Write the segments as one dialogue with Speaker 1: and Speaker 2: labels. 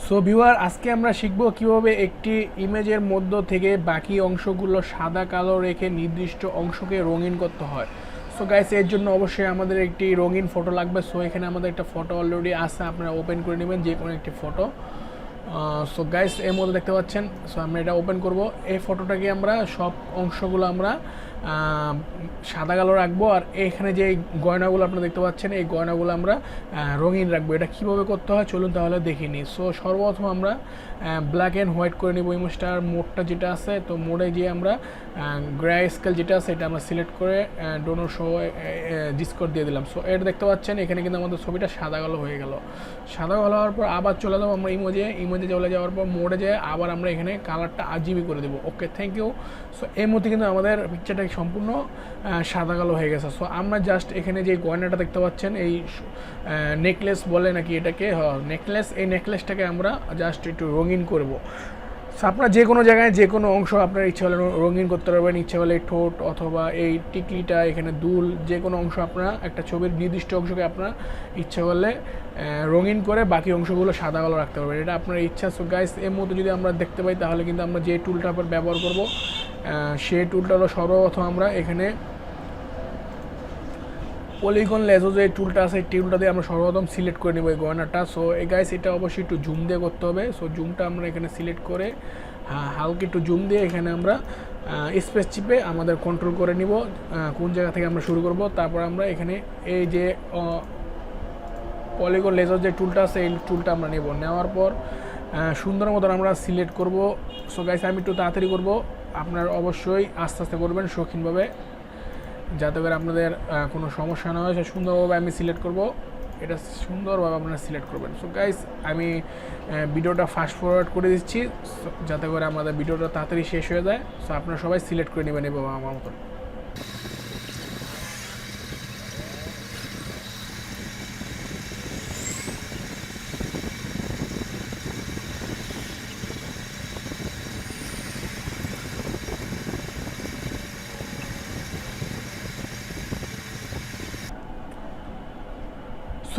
Speaker 1: So viewer, আজকে আমরা শিখব কিভাবে একটি ইমেজের মধ্য থেকে বাকি অংশগুলো সাদা কালো রেখে নির্দিষ্ট অংশকে রঙিন করতে হয়। সো গাইস, এর জন্য অবশ্যই আমাদের একটি রঙিন ফটো লাগবে। সো এখানে আমাদের একটা ফটো অলরেডি আছে, আপনারা ওপেন করে নেবেন যে কোনো একটি ফটো। সো গাইস, এর মধ্যে দেখতে পাচ্ছেন। সো আমরা এটা ওপেন করব। এই ফটোটাকে আমরা সব অংশগুলো আমরা সাদা কালো রাখবো, আর এখানে যে গয়নাগুলো আপনারা দেখতে পাচ্ছেন এই গয়নাগুলো আমরা রঙিন রাখবো। এটা কীভাবে করতে হয় চলুন তাহলে দেখে নিই। সো সর্বপ্রথম আমরা ব্ল্যাক অ্যান্ড হোয়াইট করে নিব ইমেজটার মোডটা যেটা আছে। তো মোডে গিয়ে আমরা গ্রে স্কেল যেটা আছে এটা আমরা সিলেক্ট করে ডোনো শো ডিসকোড দিয়ে দিলাম। সো এটা দেখতে পাচ্ছেন এখানে কিন্তু আমাদের ছবিটা সাদা কালো হয়ে গেল। সাদা কালো হওয়ার পর আবার চলে যাবো আমরা ইমেজে চলে যাওয়ার পর মোডে যেয়ে আবার আমরা এখানে কালারটা আরজিবি করে দেবো। ওকে, থ্যাংক ইউ। সো এই মুহূর্তে কিন্তু আমাদের পিকচারটা সম্পূর্ণ সাদা কালো হয়ে গেছে। সো আমরা জাস্ট এখানে যে গয়নাটা দেখতে পাচ্ছেন এই নেকলেস বলে নাকি এটাকে, নেকলেস, এই নেকলেসটাকে আমরা জাস্ট একটু রঙিন করব। সো আপনার যে কোনো জায়গায় যে কোনো অংশ আপনার ইচ্ছা হলে রঙিন করতে পারবেন। ইচ্ছা হলে ঠোঁট অথবা এই টিকলিটা, এখানে দুল, যে কোনো অংশ আপনারা একটা ছবির নির্দিষ্ট অংশকে আপনার ইচ্ছা করলে রঙিন করে বাকি অংশগুলো সাদা কালো রাখতে পারবেন। এটা আপনার ইচ্ছা। সো গাইস, এর মধ্যে যদি আমরা দেখতে পাই তাহলে কিন্তু আমরা যে টুলটা ব্যবহার করব সেই টুলটা হলো সর্বপ্রথম আমরা এখানে পলিগন লেজো যে টুলটা আছে এই টুলটা দিয়ে আমরা সর্বপ্রথম সিলেক্ট করে নেব এই গয়নাটা। সো এই গাইস, এটা অবশ্যই একটু জুম দিয়ে করতে হবে। সো জুমটা আমরা এখানে সিলেক্ট করে হালকা একটু জুম দিয়ে এখানে আমরা স্পেস চিপে আমাদের কন্ট্রোল করে নিব কোন জায়গা থেকে আমরা শুরু করব। তারপর আমরা এখানে এই যে পলিগন লেজো যে টুলটা আছে এই টুলটা আমরা নেব। নেওয়ার পর সুন্দর মতন আমরা সিলেক্ট করব। সো গাইস, আমি একটু তাড়াতাড়ি করব, আপনার অবশ্যই আস্তে আস্তে করবেন শৌখিনভাবে, যাতে করে আপনাদের কোনো সমস্যা না হয়। সে সুন্দরভাবে আমি সিলেক্ট করব, এটা সুন্দরভাবে আপনারা সিলেক্ট করবেন। সো গাইস, আমি ভিডিওটা ফাস্ট ফরওয়ার্ড করে দিচ্ছি যাতে করে আমাদের ভিডিওটা তাড়াতাড়ি শেষ হয়ে যায়। সো আপনারা সবাই সিলেক্ট করে নেবেন এবং আমার মতন।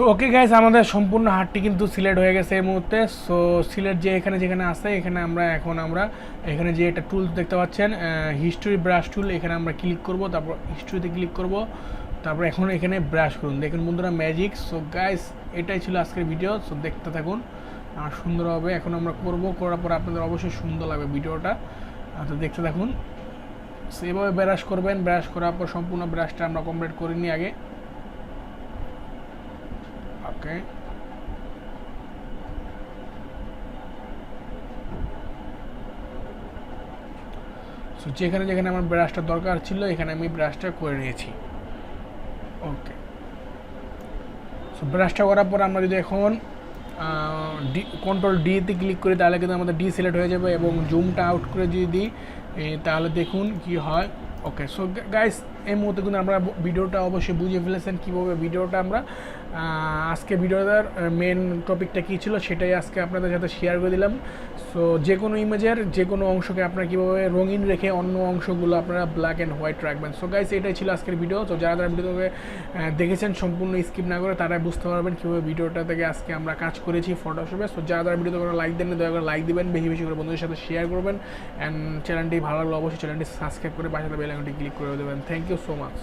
Speaker 1: সো ওকে গাইস, আমাদের সম্পূর্ণ হাতটি কিন্তু সিলেক্ট হয়ে গেছে এই মুহূর্তে। সো সিলেক্ট যে এখানে যেখানে আছে এখানে আমরা এখানে যে একটা টুল দেখতে পাচ্ছেন হিস্টোরি ব্রাশ টুল, এখানে আমরা ক্লিক করব। তারপর হিস্টোরিতে ক্লিক করব, তারপর এখন এখানে ব্রাশ করুন। দেখুন বন্ধুরা, ম্যাজিক। সো গাইস, এটাই ছিল আজকের ভিডিও। সো দেখতে থাকুন আর সুন্দরভাবে এখন আমরা করার পর আপনাদের অবশ্যই সুন্দর লাগবে ভিডিওটা। তো দেখতে থাকুন। সো এভাবে ব্রাশ করবেন। ব্রাশ করার পর সম্পূর্ণ ব্রাশটা আমরা কমপ্লিট করে নিই আগে। ওকে, সো যেখানে যেখানে আমার ব্রাশটা দরকার ছিল এখানে আমি ব্রাশটা করে নিয়েছি। ওকে, সো ব্রাশটা করার পর আমরা যদি এখন কন্ট্রোল ডিতে ক্লিক করি তাহলে কিন্তু আমাদের ডি সিলেক্ট হয়ে যাবে, এবং জুমটা আউট করে যদি দিই তাহলে দেখুন কি হয়। ওকে, সো গাইস, এই মুহূর্তে কিন্তু আমরা ভিডিওটা অবশ্যই বুঝে ফেলেছেন কীভাবে ভিডিওটা আমরা আজকে ভিডিওটার মেন টপিকটা কী ছিল সেটাই আজকে আপনাদের সাথে শেয়ার করে দিলাম। সো যে কোনো ইমেজের যে কোনো অংশকে আপনারা কীভাবে রঙিন রেখে অন্য অংশগুলো আপনারা ব্ল্যাক অ্যান্ড হোয়াইট রাখবেন। সো গাইস, এটাই ছিল আজকের ভিডিও। তো যারা যারা ভিডিওটাকে দেখেছেন সম্পূর্ণ স্কিপ না করে তারাই বুঝতে পারবেন কীভাবে ভিডিওটা থেকে আজকে আমরা কাজ করেছি ফটোশপে। সো যারা যারা ভিডিওতে কোনো লাইক দেন না দয়া করে লাইক দিবেন, বেশি বেশি করে বন্ধুদের সাথে শেয়ার করবেন, অ্যান্ড চ্যানেলটি ভালো লাগলে অবশ্যই চ্যানেলটি সাবস্ক্রাইব করে পাশে বেল আইকনটি ক্লিক করে দেবেন। Thank you so much.